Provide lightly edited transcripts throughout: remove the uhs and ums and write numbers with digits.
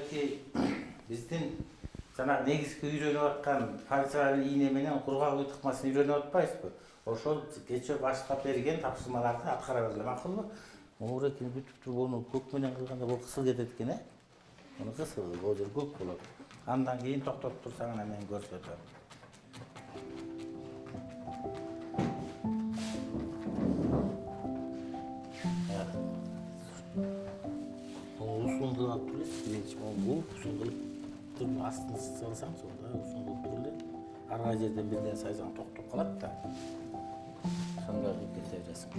Мынакей биздин жанагы негизги үйрөнүп аткан фальцевый ийне менен кургак үй тыкмасын үйрөнүп атпайбызбы? Ошол кече баштап берген тапшырмаларды аткара бергиле макулбу? Моурекин бүтүптү буну көк менен кылганда бул кысыл кетет экен, э? Муну кысыл, бул жер көк болот. Андан кийин токтоп турсаң анан мен көрсөтөм. Ушунду алып туресиз, биринчи бул ушун кылып астын салсаң, сонда ушун кылып туруп эле. Арга жерден бирден сайсаң токтоп калат да. Сонда кетересиң.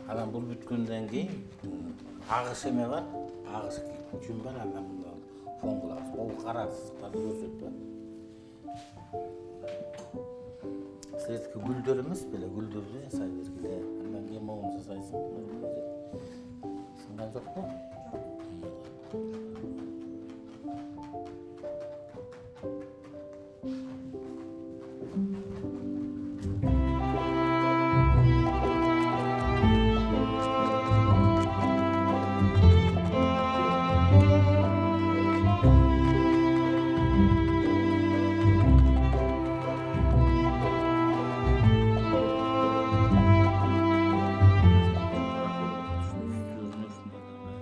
Анан бул бүткөндөн кийин агыш эме бар, агыш жүн бар, андан мында фон кылабыз. Бул кара сызыктарды көрсөтпө. Сиздики гүлдөр эмес беле, гүлдөрдү жасай бергиле. Андан кийин могун жасайсың. Сынган жокпу?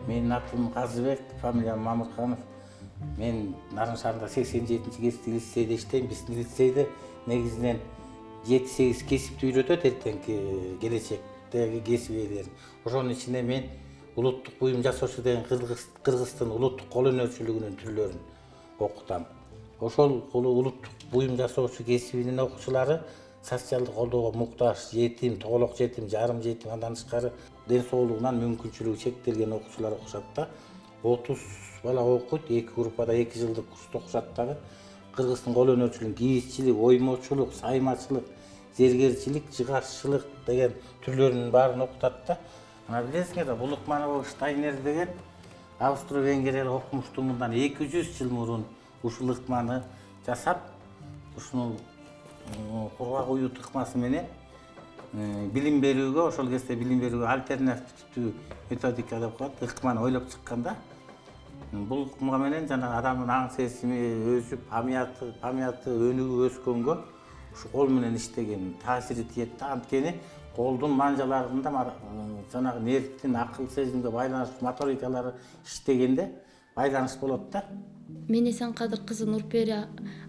Менин атым Казыбек, фамилиям Мамырханов. Мен Нарын шаарында 87-кесиптик лицейде иштейм. Биздин лицейде негизинен 7-8 кесипти үйрөтөт эртеңки келечектеги кесип ээлерин. Ошонун ичинде мен улуттук буюм жасоочу деген Кыргыздын улуттук кол өнөрчүлүгүнүн түрлөрүн окутам. Ошол улуттук буюм жасоочу кесибинин окуучулары социалдык колдоого муктаж, жетим, тоголок жетим, жарым жетим, андан тышкары ден соолугунан мүмкүнчүлүгү чектелген окуучулар окушат да. 30 бала окуйт, 2 группада 2 жылдык курста окушат дагы. Кыргыздын кол өнөрчүлүгүнүн кийизчилик, оймочулук, саймачылык, зергерчилик, жыгаччылык деген түрлөрүнүн баарын окутат да. Мына билесиңер да, бул Укманова Штайнер деген Австро-Венгриялык окумушту мындан 200 жыл мурун ушул ыкманы жасап, ушуну кургак ую тыкмасы менен билим берүүгө, ошол кезде билим берүүгө альтернативдүү методика деп коет, ыкманы ойлоп чыккан да. Бул ыкма менен жана адамдын аң сезими өсүп, памяты өнүгүп өскөнгө ушу кол менен иштеген таасири тиет да. Анткени колдун манжаларында жанагы нервдин акыл сезимге байланыштуу моторикалары иштегенде байланыш болот да. Мен Эсенкадыр кызы Нурпери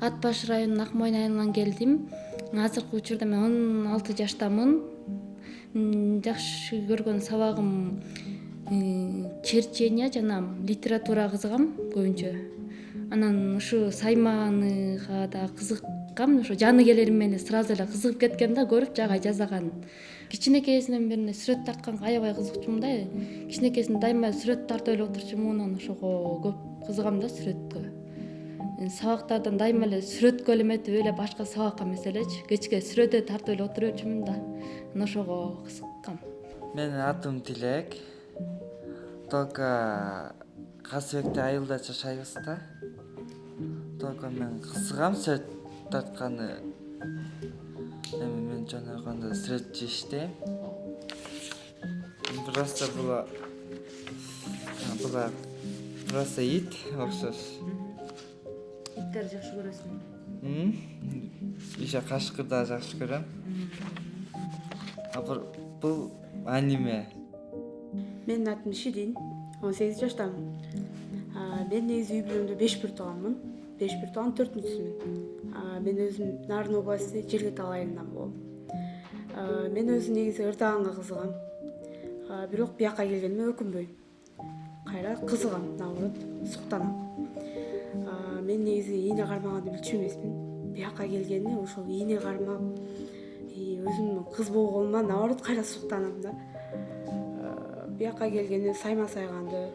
Ат Баш районунун Акмойн айылынан келдим. Азыркы учурда мен 16 жаштамын. Жакшы көргөн сабагым черчение жана литература кызыгам көбүнчө. Анан ушу сайманыга да кызыккам, ошо жаны келерим менен сразу эле кызыгып кеткен да, көрүп жагай жасаган. Кичинекейсинен бери сүрөт тартканга аябай кызыкчумун да. Кичинекейсинен дайыма сүрөт тартып эле отурчумун, анан ошого көп кызыгам да сүрөткө. Сабактардан дайыма эле сүрөткө эметип эле башка сабакка эмес элечи, кечке сүрөтө тартып эле отура берчүмүн да. Анан ошого кызыккам. Менин атым Тилек. Только Казыбекте айылда жашайбыз да. Только мен кызыгам сүрөт тартканы. Эми мен жанагында сүрөтчү иштейм. Просто була просто ит окшош. Иттерди жакшы көрөсүң? Еще кашкырды да жакшы көрөм. Бул аниме. Менин атым Ширин, 18 жаштамын. Мен негизи үй бүлөмдө 5 бир тууганмын. 5 бир тууган 4-сүмүн. Мен өзүм Нарын областы Жергетал айылынан болом. Мен өзүм негизи ырдаганга кызыгам. Бирок бияка келгениме өкүнбөйм. Кайра кызыгам, наоборот, суктанам. Мен негизи ийне кармаганды билчү эмесмин. Бияка келгенине ошол ийне кармап, өзүмдүн кыз болгонума наоборот кайра суктанам да. Бияка келгенде сайма сайганды,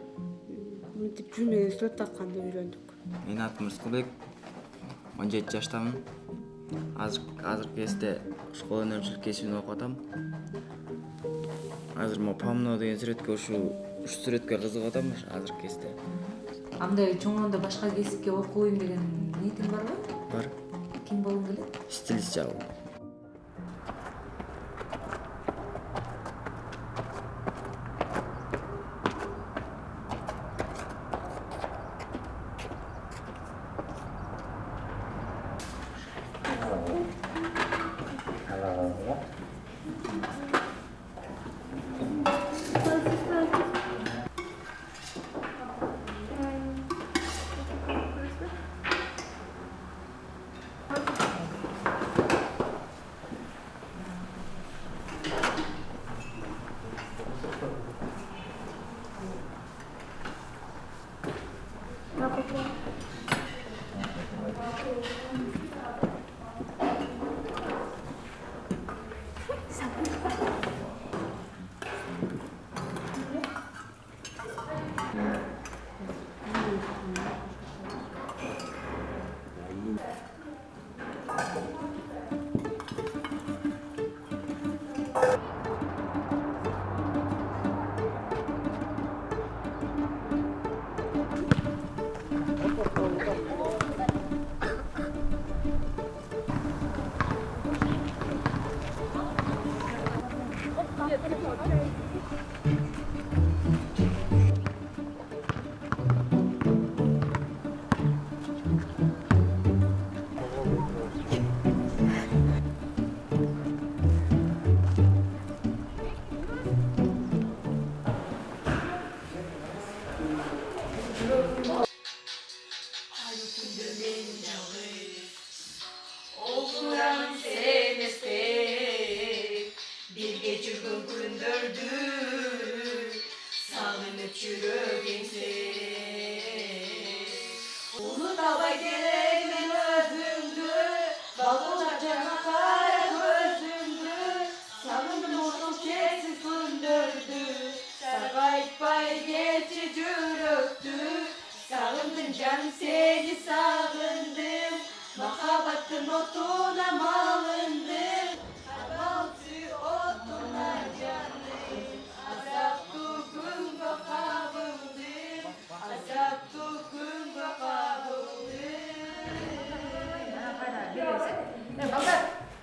мынтип жүн менен сүрөт тартканды үйрөндүк. Менин атым Рыскылбек, 17 жаштамын. Азыркы кезде школа өнөрчүлүк кесибин окуп атам. Азыр мо Памно деген сүрөткө ушу сүрөткө кызыгып атам азыркы кезде. Андай чоңондо башка кесипке окуйм деген ниетиң барбы? Бар. Ким болгуң келет? Стилист жагы.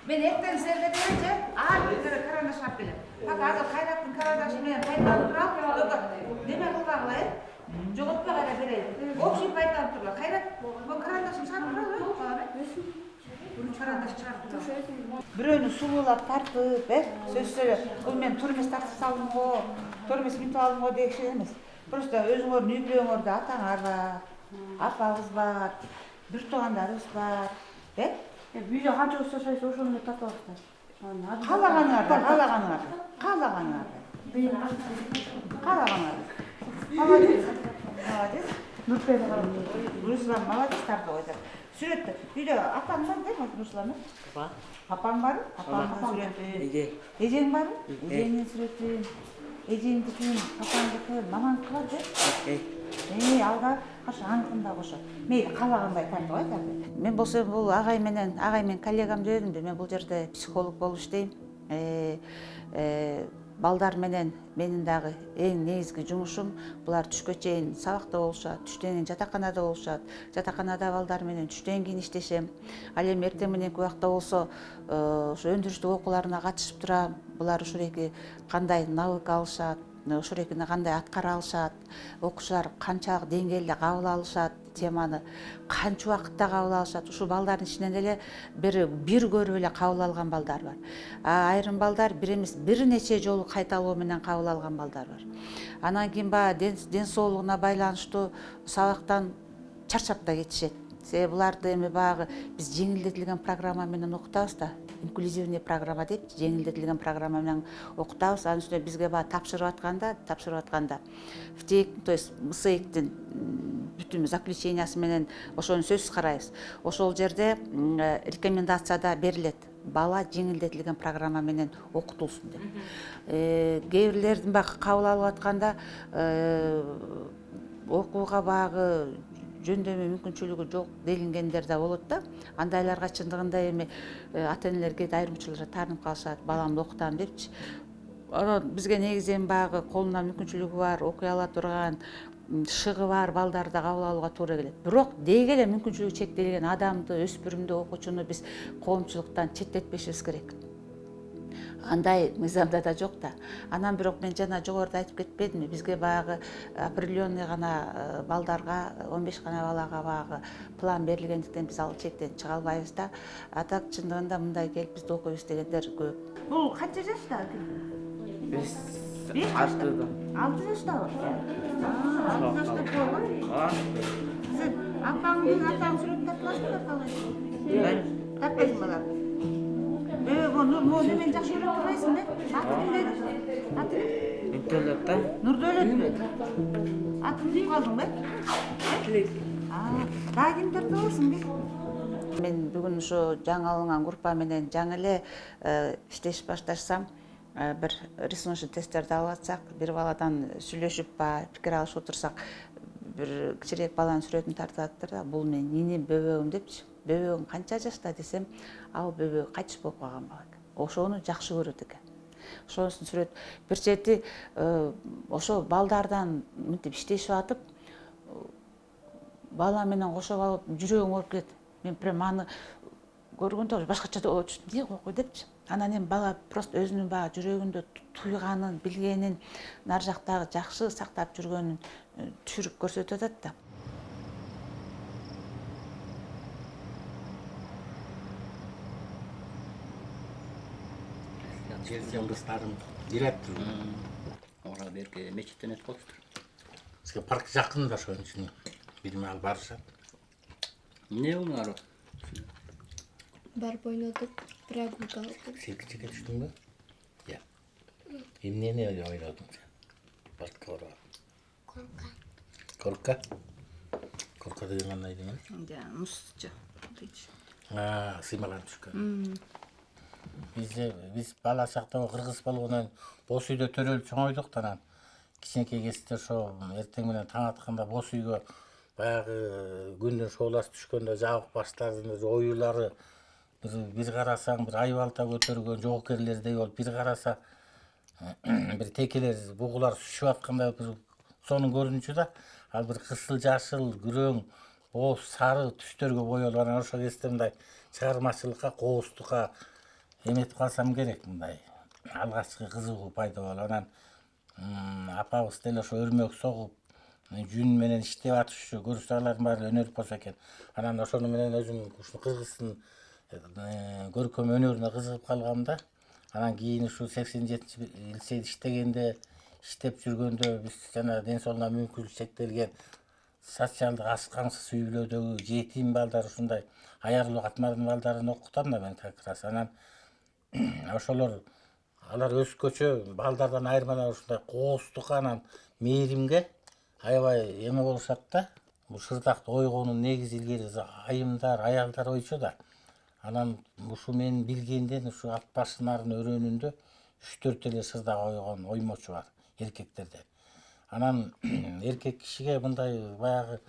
Мен ертең сізге берейінші, бері карандашап келем. Бak азыр Кайраттын карандашы менен пайдаланып турам. Неме кылбагыла, жоготпой кайра берейин. Общий пайдаланып тургула. Кайрат, бу карандашым чыгарып турабы? Карандаш чыгарып турабы? Бирөөнү сулуулап тартып, сөзсүз бул мен төрмөс тартып салдым го, төрмөс минтип алдым го дегиш эмес. Просто өзүңөрдүн үй бүлөңөрдө атаңар бар, апаңыз бар, бир туугандарыбыз бар. Үйдө канча жашайсыз, ошону эле тартып аласыздар. Каалаганыңар. Молодец. Нурсулан молодец тартып койдур. Сүрөттү. Үйдө атаң бар дейм, Нурсулан? Бар. Апаң барбы? Апаңдын сүрөтү. Эжең барбы? Эжеңдин сүрөтү. Эжеңдикин, апаңдыкын, мамаңдыкы бар дейм. Алга кошо аңкында кошо. Мейли каалагандай тартып койду. Мен болсо бул агай менен коллегам дедим да, мен бул жерде психолог болуп иштейм. Балдар менен менин дагы эң негизги жумушум булар түшкө чейин сабакта болушат, түштөн кийин жатаканада болушат. Жатаканада балдар менен түштөн кийин иштешем. Ал эми эртең мененки убакта болсо ошо өндүрүштүк окууларына катышып турам. Булар ушул эки кандай навык алышат, ушул экини кандай аткара алышат, окуучулар канчалык деңгээлде кабыл алышат, теманы канча убакытта кабыл алышат. Ушул балдардын ичинен эле бир көрүп эле кабыл алган балдар бар. Айрым балдар бир эмес, бир нече жолу кайталоо менен кабыл алган балдар бар. Анан кийин баягы ден соолугуна байланыштуу сабактан чарчап да кетишет. Себеби буларды эми баягы биз жеңилдетилген программа менен окутабыз да. Инклюзивный программа деп, жеңилдетилген программа менен окутабыз. Анын үстүнө бизге баягы тапшырып атканда ФТЭК, то есть МСЭКтин бүтүн заключениясы менен ошону сөзсүз карайбыз. Ошол жерде рекомендацияда берилет. Бала жеңилдетилген программа менен окутулсун деп. Кээ бирлердин баягы кабыл алып атканда окууга баягы жөндөмө мүмкүнчүлүгү жок делингендер да болот да. Андайларга чындыгында эми ата-энелерге айрымчылар таарынып калышат, баламды окутам депчи. Анан бизге негизи эми баягы колунан мүмкүнчүлүгү бар, окуй ала турган, шыгы бар балдарды кабыл алууга туура келет. Бирок деги эле мүмкүнчүлүгү чектелген адамды, өспүрүмдү, окуучуну биз коомчулуктан четтетпешибиз керек. Андай мыйзамда да жок да. Анан бирок мен жана жогоруда айтып кетпедимби, бизге баягы определенный гана балдарга, 15 гана балага баягы план берилгендиктен биз ал чектен чыга албайбыз да. А так чындыгында мындай келип бизди окуйбуз дегендер көп. Бул канча жашта? 5 6 жаштабы? 6 жашта болгон. Сиз апаңдын сүрөтүн тартасызбы, калай? Таппайсың балам. Мен жакшы көрүп турбайсың да? Аты ким деди? Аты ким? Нурдөлөт да. Нурдөлөтпү? Атын ким калдың бе? Тилек. Дагы кимдер болсун бе? Мен бүгүн ушу жаңы алынган группа менен жаңы эле иштешип башташсам, бир ресурсный тесттерди алып атсак, бир баладан сүйлөшүп ба, пикир алышып отурсак, бир кичирээк баланын сүрөтүн тартып аттыр да, бул менин ниним, бөбөгүм депчи. Бөбөгүң канча жашта десем, ал бөбөгү кайтыш болуп калган бала экен. Ошону жакшы көрөт экен. Ошонусун сүрөт. Бир чети ошо балдардан мынтип иштешип атып, бала менен кошо алып жүрөгүм ооруп кетти. Мен прям аны көргөндө башкача да болчу. Эмне койкой депчи. Анан эми бала просто өзүнүн баягы жүрөгүндө туйганын, билгенин, нар жактагы жакшы сактап жүргөнүн түшүрүп көрсөтүп атат да. Желсен кыздарым бираттыр. Ora berke meçitten et koptur. Сізге парк жақын да ошон үчүн билим алып барышат. Ne onlar o? Барып ойнодук, прогулка кылдык. Секичиге түштүңбү? Я. Эмнени ойнодуң сен? Паркка барып. Корка. Корка деген кандай деген? Мусчу дейчи. Сыймаган түшкөн. Биз бала чакта кыргыз болгондон боз үйдө төрөлүп чоңойдук да анан кичинекей кезде ошо эртең менен таң атканда боз үйгө баягы күндүн шооласы түшкөндө жабык баштардын оюлары бир карасаң бир айбалта көтөргөн жоокерлердей болуп бир караса бир текелер бугулар сүзүп аткандай бир сонун көрүнчү да ал бир кызыл жашыл күрөң боз сары түстөргө боелуп анан ошол кезде мындай чыгармачылыкка кооздукка эметип калсам керек мындай алгачкы кызыгуу пайда болуп анан апабыз деле ошо өрмөк согуп жүн менен иштеп атышчу көрсөалардын баары өнөрүп койсо экен анан ошону менен өзүм ушул кыргыздын көркөм өнөрүнө кызыгып калгам да анан кийин ушу 87 лицейде иштегенде иштеп жүргөндө биз жана ден соолугуна мүмкүнчүлүгү чектелген социалдык аз камсыз үй бүлөдөгү жетим балдар ушундай аярлуу катмардын балдарын окутам да мен как раз анан ошолор алар өскөчө балдардан айырмаланып ушундай кооздукка анан мээримге аябай эме болушат да. Бул шырдакты ойгоонун негизи илгери айымдар, аялдар ойчу да. Анан ушу мен билгенден ушу ат башынарын өрөөнүндө 3-4 эле шырдак ойгон оймочу бар эркектерде. Анан эркек кишиге мындай баягы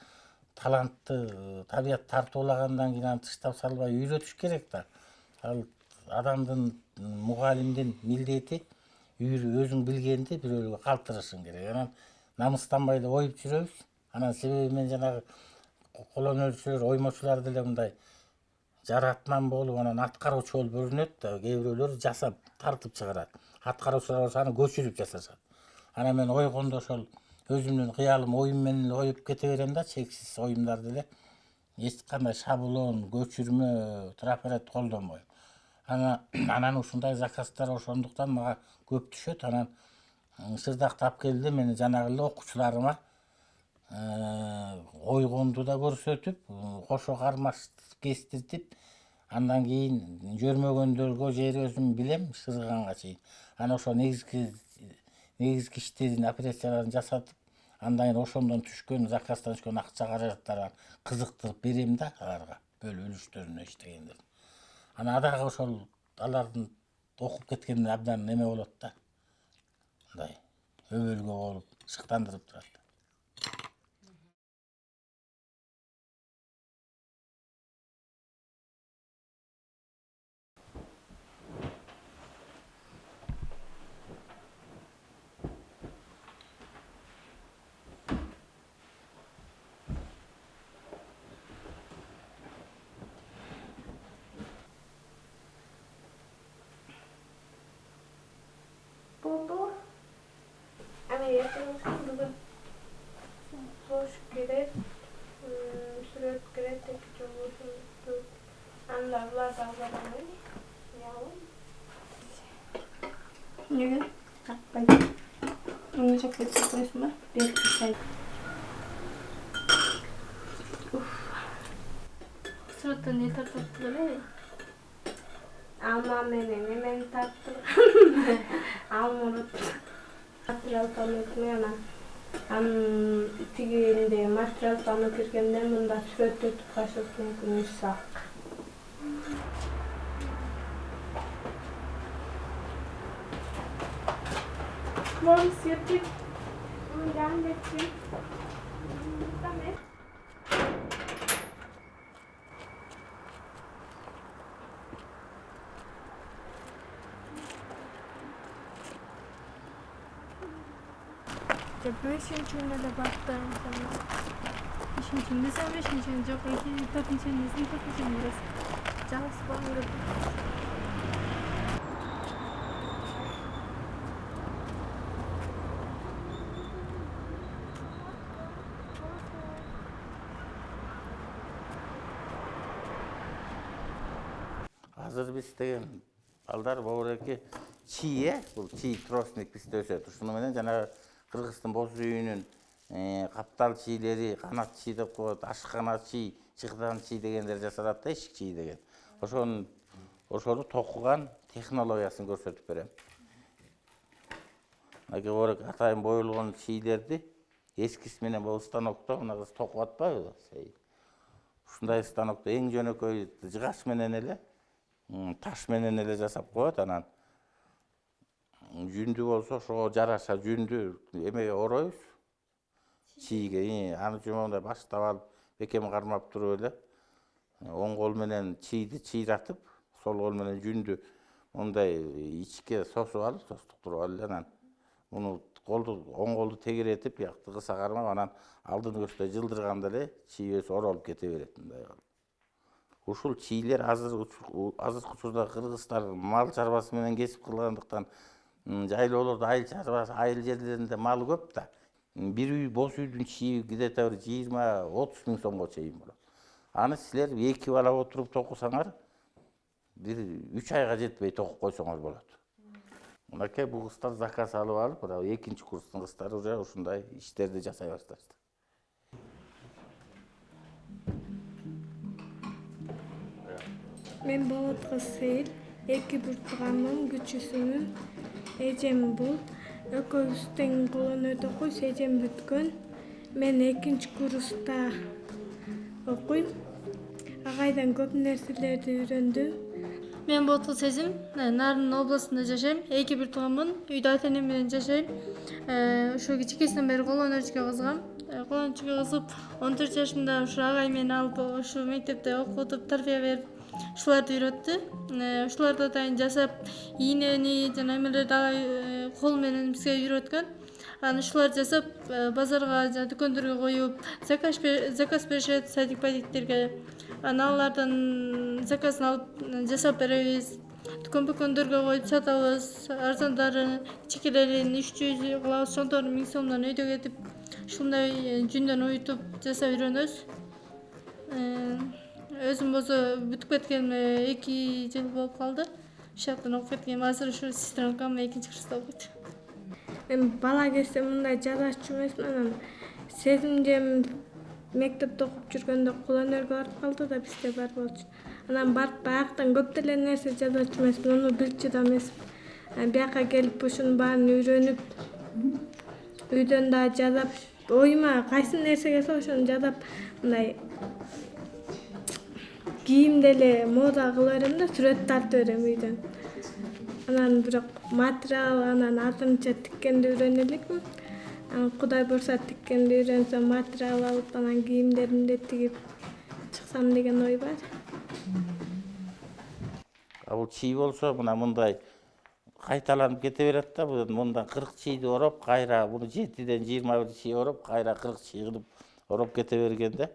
талантты табият тартуулагандан кийин аны тыштап салбай үйрөтүш керек да. Ал адамдын мугалимдин милдети өзүң билгенди бирөөгө калтырышың керек. Анан намыстанбай эле оюп жүрөбүз. Анан себеби мен жанагы кол өнөрчүлөр, оймочулар деле мындай жаратман болуп анан аткаруучу болуп көрүнөт да, кээ бирөөлөр жасап тартып чыгарат. Аткаруучулар болсо аны көчүрүп жасашат. Анан мен ойгондо ошол өзүмдүн кыялым оюм менен оюп кете берем да, чексиз оюмдарды эле эч кандай шаблон, көчүрмө, трафарет колдонбойм. Анан ушундай заказдар ошондуктан мага көп түшөт. Анан шырдак тап келди мени жанагы эле окуучуларыма ойгонду да көрсөтүп, кошо кармаштырып кестиртип, андан кийин жөрмөгөндөргө жери өзүм билем, сырганга чейин. Анан ошо негизги иштерин, операцияларын жасатып, андан кийин ошондон түшкөн, заказдан түшкөн акча каражаттарын кызыктырып берем да аларга, бөлүп үлүштөрүнө иштегендер. Анан дагы ошол алардын окуп кеткенине абдан неме болот да. Мындай өбөлгө болуп, шыктандырып турат. Болду. Аны ертеңгisi бүгүн бош керек, сүрөт керек, текче болушу. Анда буларды албадым. Неге? Таппайм. Уну жакпай коюсуңбу? Берки. Сүрөттөн не тартып эле? Алма менен эмени тартып. Алмурут. Материал танытмана. Тигинде материал танып киргенде мында сүрөттөтүп кайсып мүмкүн сак. Мам сетик. Ундан детти. Тамэ. Beşinçinde de baktım sana. Beşinçinde sen beşinçinde çok iyi. Dördüncünde sen dördüncünde. Just one. азыр биз деген балдар бобуреки чий бул чий тростник бизде өсөт. Ушуну менен жанагы Кыргыздын боз үйүнүн каптал чийлери, канат чий деп коет, ашкана чий, чыгдан чий дегендер жасалат да, ишик чий деген. Ошону токуган технологиясын көрсөтүп берем. Бобурек атайын боюлган чийлерди эскиси менен бул станокто мына токуп атпайбы? Ушундай станокто эң жөнөкөй жыгач менен эле, таш менен эле жасап коет. Анан жүндү болсо ошого жараша жүндү эмеге ороюбуз. Чийге, аны жумандай баштап алып, бекем кармап туруп эле, оң кол менен чийди чыйратып, сол кол менен жүндү мындай ичке сосуп алып, состуктуруп алып, анан муну оң колду тегеретип, биякты кыса кармап, анан алдын көздөй жылдырганда эле чий өзү оролуп кете берет мындай кылып. Ушул чийлер азыркы учурда кыргыздар мал чарбасы менен кесип кылгандыктан жайлоолордо айыл жерлеринде мал көп да. Бир үй боз үйдүн чийи где-то 20-30 миң сомго чейин болот. Аны силер 2 бала отуруп токусаңар, бир 3 айга жетпей токуп койсоңор болот. Мынакей бул кыздар заказ алып алып, мына 2-нчи курстун кыздары уже ушундай иштерди жасай башташты. Мен Болот кыз Сейил, 2 бир тууганмын, күчүсүмүн. Эжем бул. Экөөбүз тең кол өнөрдү окуйбуз, эжем бүткөн. Мен 2-нчи курста окуйм. Агайдан көп нерселерди үйрөндүм. Мен Болот кыз Сезим, Нарын областында жашайм. 2 бир тууганмын. Үйдө ата-энем менен жашайм. Ошо кичинекесинен бери кол өнөрчүгө кызыгам. Кол өнөрчүгө кызыгып, 14 жашымда ушу агай мени алып ушу мектепте окутуп, тарбия берип, ушуларды үйрөттү. Ушуларды атайын жасап, ийнени жана эмелерди агай кол менен бизге үйрөткөн. Анан ушуларды жасап, базарга жана дүкөндөргө коюп, заказ беришет садик-падиктерге. Анан алардан заказын алып жасап беребиз. Дүкөн-бөкөндөргө коюп сатабыз. Арзандарын, кичикелерин 300 кылабыз, чоңторун 1000 сомдон өйдө кетип, ушундай жүндөн уютуп жасап үйрөнөбүз. Өзүм болсо бүтүп кеткениме 2 жыл болуп калды. Ушул жактан окуп кеткеним, азыр ушу сестренкам 2-нчи курста окуйт. Мен бала кезде мындай жазачу эмесмин, анан Сезимжем мектепте окуп жүргөндө кол өнөргө барып калды да, бизде бар болчу. Анан барып баягытан көп деле нерсе жазачу эмесмин, аны билчү да эмесмин. Бияка келип ушунун баарын үйрөнүп, үйдөн да жазап, оюма кайсы нерсе келсе ошону жазап, мындай кийим деле мода кыла берем да, сүрөт тартып берем үйдөн. Анан бирок материал, анан азырынча тиккенди үйрөнө элекмин. Анан Кудай буйрса тиккенди үйрөнсөм, материал алып, анан кийимдеримди тигип чыксам деген ой бар. Бул чий болсо мына мындай кайталанып кете берет да, мындан 40 чийди ороп, кайра буну 7ден 21 чий ороп, кайра 40 чий кылып ороп кете бергенде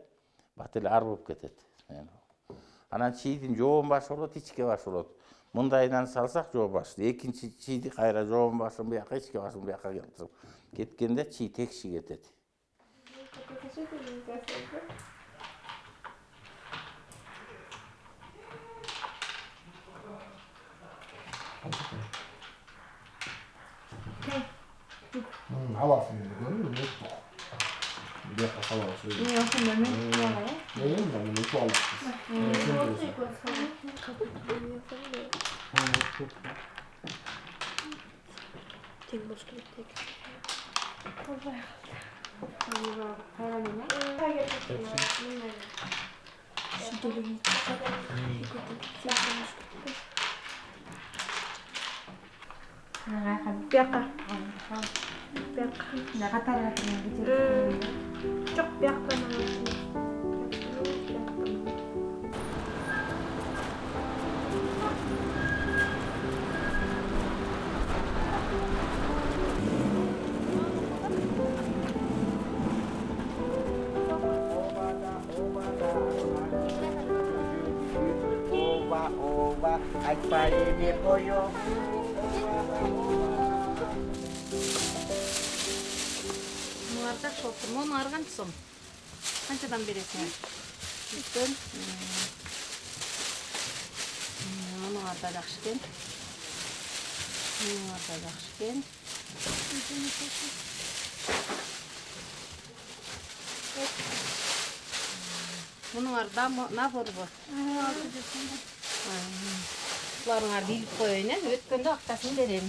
бат эле ар болуп кетет. Анан чийдин жоон башы болот, ичке башы болот. Мындайынан салсак жоон башы, экинчи чийди кайра жоон башын бияка, ичке башын бияка келтирип кеткенде чий текши кетет. Аласың енді көріп өттік. Бияққа саласың. Не, ошондо мен кылабы, э? Енді мен өтіп Тең болуш керек тек. Калбай калды. Кайра эмне? Бияка. Бияка. Да катары кетип. Жок, бияктан аласың. Мулар жакшы болуптур. Монуңар канча сом? Канчадан бересиңер? 3төн. Аны Буларыңар да жакшы экен. Буларыңар да жакшы экен. Мунуңар набор бу. Буларыңарды илип коеюн, өткөндө актасын берем.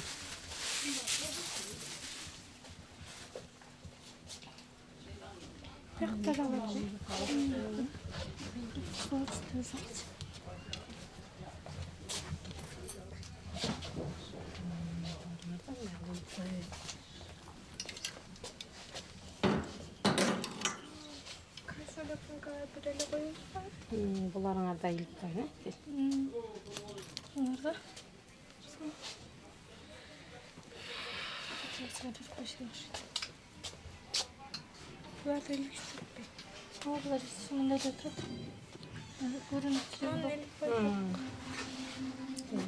Буларыңар да илип коеюн,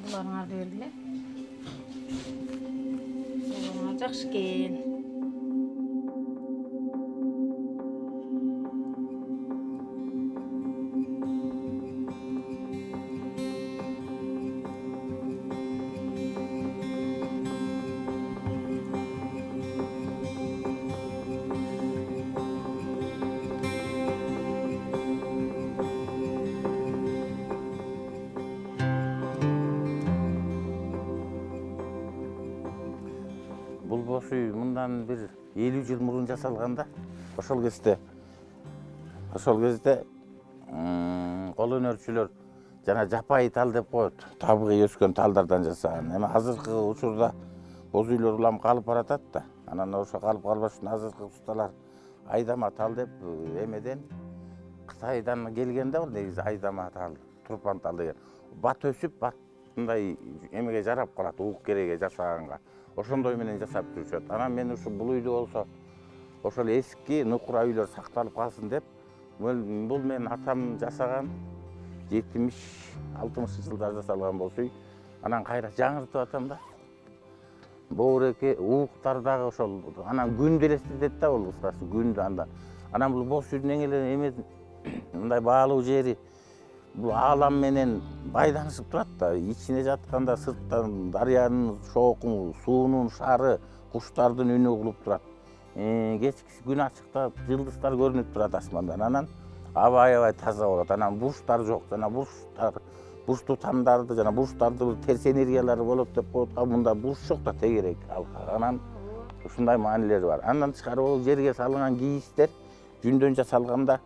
Буларыңарды бергиле. Буларыңар жакшы экен. Бул бош үй мындан бир 50 жыл мурун жасалганда, ошол кезде кол өнөрчүлөр жана жапайы тал деп коет. Табыгы өскөн талдардан жасаган. Эми азыркы учурда боз үйлөр улам калып баратат да. Анан ошо калып калбаш үчүн азыркы усталар айдама тал деп эмеден Кытайдан келген да негизи айдама тал, турпан тал деген. Бат өсүп, бат мындай эмеге жарап калат, уук кереге жасаганга. Ошондой менен жасап жүрүшөт. Анан мен ушу бул үйдү болсо ошол эски нукура үйлөр сакталып калсын деп, бул менин атам жасаган 70-60 жылдар жасалган болсо үй. Анан кайра жаңыртып атам да. Боореке ууктар дагы ошол. Анан күндү элестетет да бул кыскасы, күндү анда. Анан бул бош үйдүн эң эле эме мындай баалуу жери бул аалам менен байланышып турат да. Ичине жатканда сырттан дарыянын шоокун, суунун шары, куштардын үнү угулуп турат. Кечки күн ачыкта жылдыздар көрүнүп турат асмандан. Анан аябай таза болот. Анан бурчтар жок. Жана бурчтуу тамдарды жана бурчтарды терс энергиялары болот деп коет. Мында бурч жок да тегерек. Анан ушундай маанилери бар. Андан тышкары ол жерге салынган кийиштер жүндөн жасалганда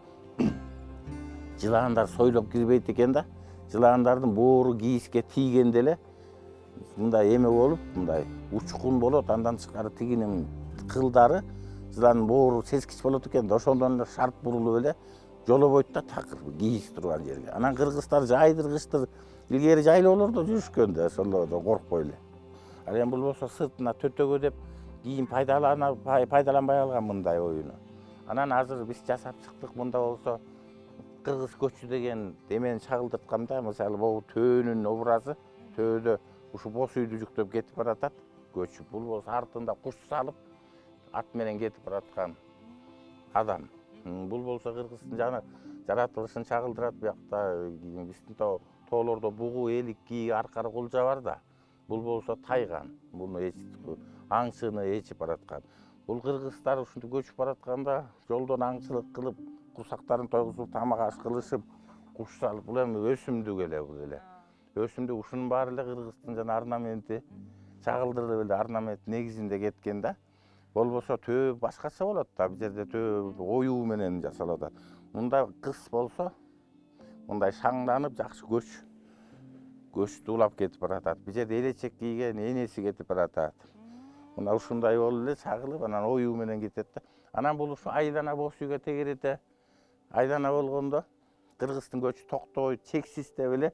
жылаандар сойлоп кирбейт экен да. Жылаандардын боору кийишке тийгенде эле мындай эме болуп, мындай учкун болот. Андан тышкары тигинин кылдары жылаанын боору сескич болот экен да. Ошондон эле шарп бурулуп эле жолобойт да такыр кийиш турган жерге. Анан кыргыздар жайдыр, кыштыр илгери жайлоолордо жүрүшкөн да, ошолордо коркпой эле. Ал эми бул болсо сыртына төтөгө деп кийин пайдаланбай алган мындай оюну. Анан азыр биз жасап чыктык. Мында болсо кыргыз көчү деген эмени чагылдыртканда, мисалы могу төөнүн образы, төөдө ушу бош үйдү жүктөп кетип баратат көчү. Бул болсо артында куш салып ат менен кетип бараткан адам. Бул болсо кыргыздын жана жаратылышын чагылдырат. Биякта биздин тоолордо бугу, элик, кийик, аркары кулжа бар да. Бул болсо тайган. Буну аңчыны ээчип бараткан. Бул кыргыздар ушинтип көчүп баратканда жолдон аңчылык кылып, курсактарын тойгузуп, тамак аш кылышып, куш салып, бул эми өсүмдүк эле бул эле. Өсүмдүк ушунун баары эле кыргыздын жана орнаменти чагылдырылып эле орнамент негизинде кеткен да. Болбосо төө башкача болот да. Бул жерде төө оюу менен жасалат. Мында кыз болсо мындай шаңданып жакшы көчтү улап кетип баратат. Бул жерде элечек кийген энеси кетип баратат. Мына ушундай болуп эле чагылып, анан оюу менен кетет да. Анан бул ушу айлана бош үйгө тегерете. Айлана болгондо кыргыздын көчү токтобой, чексиз деп эле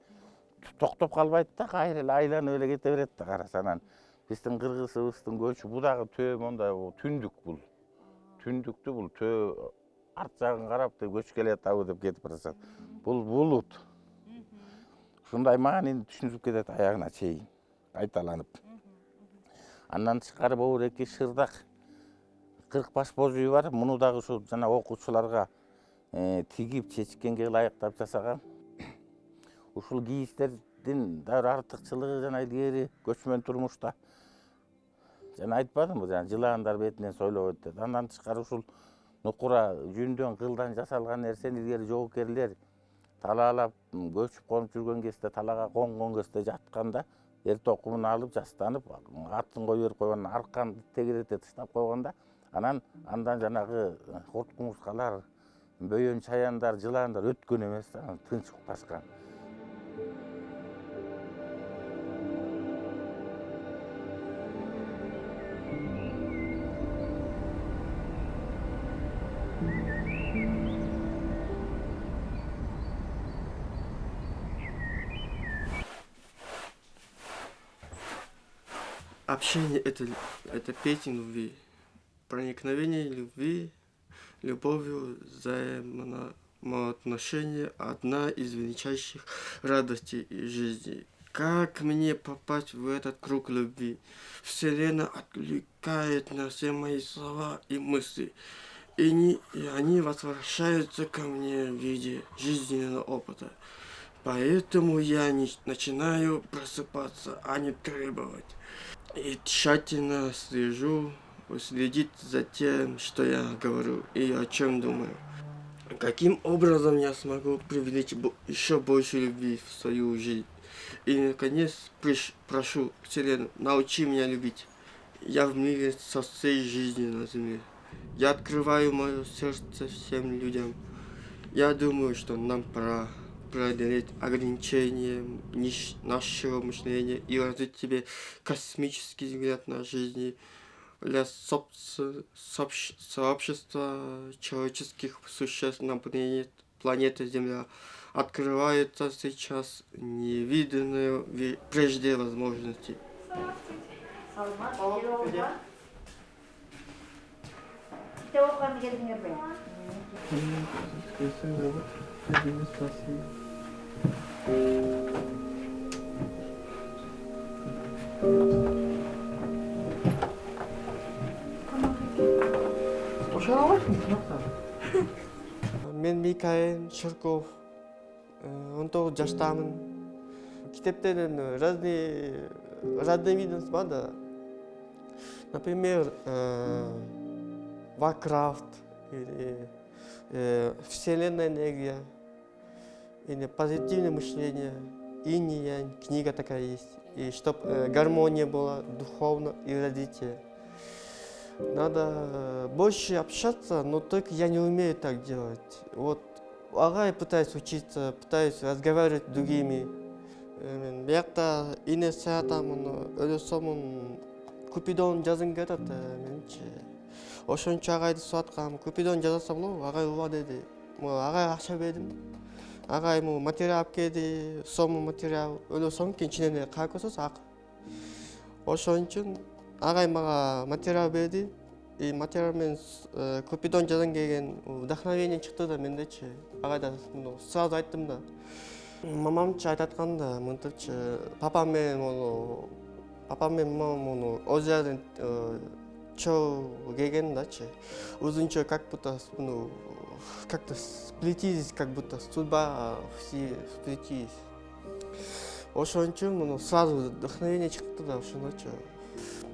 токтоп калбайт да, кайра эле айланып эле кете берет да. Караса анан биздин кыргызыбыздын көчү бу дагы төө мондай түндүк бул. Түндүктү бул төө арт жагын карап көч келатабы деп кетип барасат. Бул булут. Ушундай маанини түшүнүп кетет аягына чейин кайталанып. Андан тышкары боореки шырдак 40 баш боз үй бар. Муну дагы ушу жана окуучуларга тигип чечкенге ылайыктап жасаган. Ушул кийиштерди элдин дагы артыкчылыгы жана илгери көчмөн турмушта жана айтпадымбы жана жылаандар бетинен сойлогот деп. Андан тышкары ушул нукура жүндөн кылдан жасалган нерсени илгери жоокерлер талаалап көчүп конуп жүргөн кезде талаага конгон кезде жатканда эр токумун алып жастанып атын кое берип койгон арканды тегерете таштап койгондо андан жанагы курт кумурскалар бөйөн чаяндар жылаандар өткөн эмес да тынч укташкан. Общение это песнь любви, проникновение любви, любовью, взаимоотношения – одна из величайших радостей жизни. Как мне попасть в этот круг любви? Вселенная откликает на все мои слова и мысли, и они возвращаются ко мне в виде жизненного опыта. Поэтому я начинаю просыпаться, а не требовать. И тщательно следить за тем, что я говорю и о чем думаю. Каким образом я смогу привлечь еще больше любви в свою жизнь? И, наконец, прошу Вселенную, научи меня любить. Я в мире со всей жизнью на земле. Я открываю мое сердце всем людям. Я думаю, что нам пора преодолеть ограничения нашего мышления и развить себе космический взгляд на жизнь для сообщества человеческих существ на планете Земля. Открываются сейчас невиданные прежде возможности. Мен Микаэль Ширков, 19 жаштамын. Китептерден разные виды да. Например, Warcraft или Вселенная энергия, или позитивное мышление, инь и янь, книга такая есть. И чтобы гармония была духовно и развитие. Надо больше общаться, но только я не умею так делать. Вот ага, я пытаюсь учиться, пытаюсь разговаривать с другими. Бияқта ине саятамын, өлөсөмүн Купидон жазын кетет менчи. Ошончо агайды суаткам, Купидон жазаса болобу, агай уба деди. Агай акча бердим. Агай материал алып келди, сому материал, өлөсөм кенчинен каа көсөс ак. Ошон үчүн агай мага материал берди. И материал менен Купидон жазан келген вдохновение чыкты да мендечи. Агайда сразу айттым да. Мамамчы айтаткан да, мынтипчи, папам менен муну озерден чоо келген дачы. Узунчо как будто как-то сплетились, как будто судьба все сплетились. Ошон үчүн сразу вдохновение чыкты да ошондочу.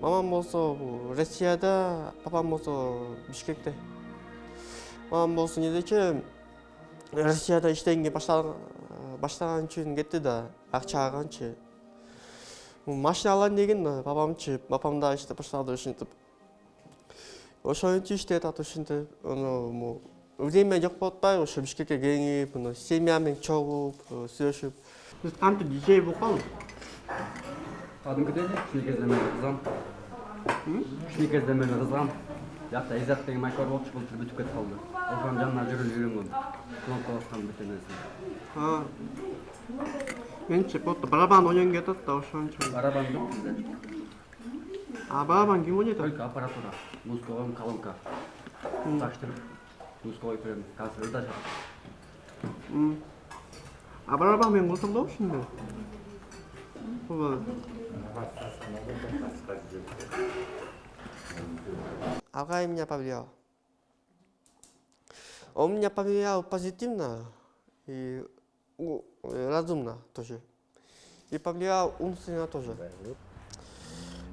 Мамам болсо Россияда, папам болсо Бишкекте. Мамам болсо недече Россияда иштегенге баштаган үчүн кетти да, акча алганчы. Машина алайын деген папамчы, папам да иштеп баштады ушинтип. Ошон үчүн иштеп атат ушинтип, время жок болуп атпайбы, ошо Бишкекке кеңип, семья менен чогуп, сүйлөшүп. Биз кантип DJ болуп калдык? Кадимкидей кичине кезде мен кызгам. Кичине кезде мен кызгам. Жакта Изат деген майкор болчу, бул бүтүп кетип калды. Ошонун жанына жүрүп жүргөм. Кнопка баскан бүтүнөсү. Менчи потто барабан ойногон кетет да ошон үчүн. Барабан жок бизде. Барабан ким ойнойт? Только аппаратура, музыкалык колонка. Таштырып, музыка коюп берем, казыр да жок. Барабан менен кылсак болобу ушундай. Агай меня повлиял. Он меня повлиял позитивно и разумно тоже. и повлиял умственно тоже.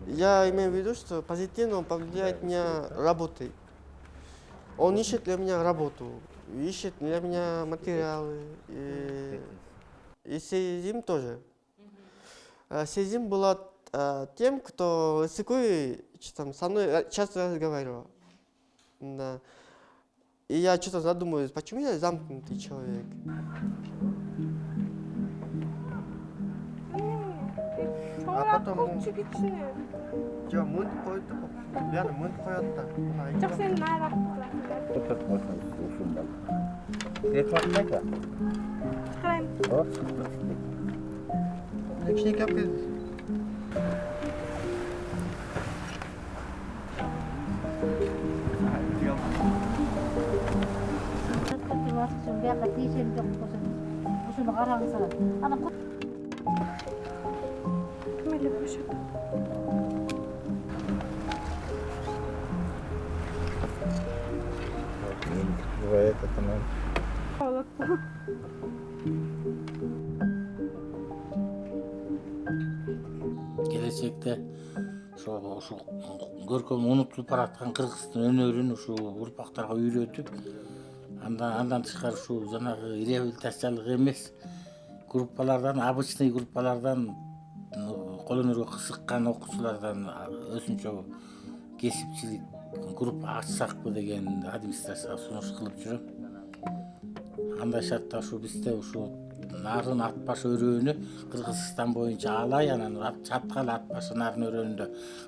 Я имею в виду, что позитивно он повлияет меня работой. Он ищет для меня работу, ищет для меня материалы. И Сезим тоже. Сезим была тем, кто там, со мной часто разговаривал. Да. И я что-то задумываюсь, почему я замкнутый человек. А потом я мынт қойды, бәрі мынт қояды. Жоқ, сен нарық Тоқтатып қойсаң, ушун бар. Екі уақыт қайда? шығарайын. Кішкене алып келді. Бияққа тиешем жоқ болсын. Ушуну караңыздар. Ана Мейлі бошады. Бывает это, ну. Келечекте ушу көркөм унутулуп бараткан Кыргыздын өнөрүн ушу урпактарга үйрөтүп, андан тышкары ушу жанагы реабилитациялык эмес группалардан, обычный группалардан, кол өнөргө кызыккан окуучулардан өзүнчө кесипчилик группа ачсакпы деген администрацияга сунуш кылып жүрөм. Андай шартта ушу бизде ушу нарын ат баш өрөөнү Кыргызстан боюнча алай, анан чаткал ат башы нарын өрөөнүндө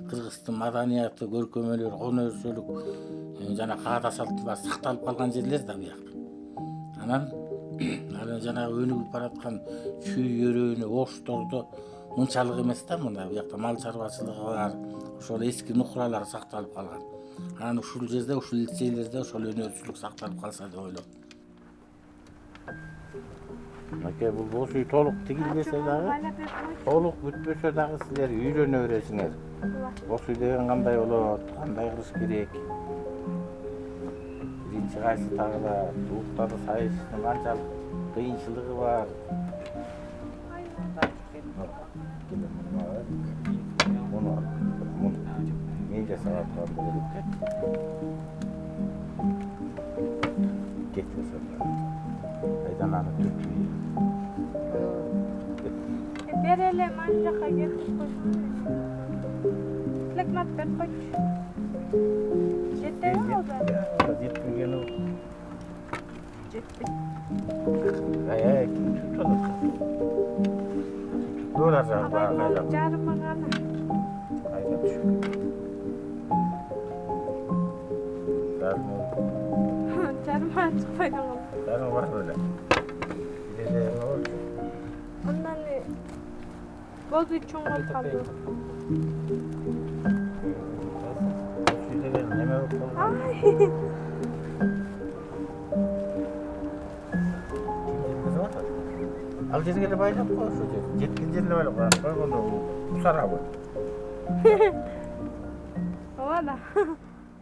Кыргыздын маданияты, көркөмөлөр, коно өрсөлүк жана каада салттын баары сакталып калган жерлер да бияк. Анан жанагы өнүгүп бараткан чүй өрөөнү, оштордо мынчалык эмес да, мына биякта мал чарбачылыгы бар, ошол эски нукуралар сакталып калган. Анан ушул жерде, ушул лицейлерде ошол өнөрчүлүк сакталып калса деп ойлойм. Аке, бул үй толук тигилбесе дагы, толук бүтпөсө дагы силер үйрөнө бересиңер. Үй деген кандай болот, кандай кылыш керек. Биринчи кайсы тагыла тууктарды сайыштын канчалык кыйынчылыгы бар. Мен жасап аткан керек. Кетпесе айдан аны түтпөй. Береле ман жаққа кетіп қойсын. Тілекмат беріп қойшы. Жетті ме олда? Жетпеген ол. Жетті. Кім түтіліп? Түтілер жағы бар қайда. Жарымы ғана. Қайда түшіп. Жарымы шықпайды ғой. Жарым бар böyle. Bize ne oldu? Ondan bozu çoğun kaldı. Şöyle neme oldu? Ay. Al жерге байлап қой, ошо жер. Жеткен жерге байлап қойғанда усара ғой. Ооба да.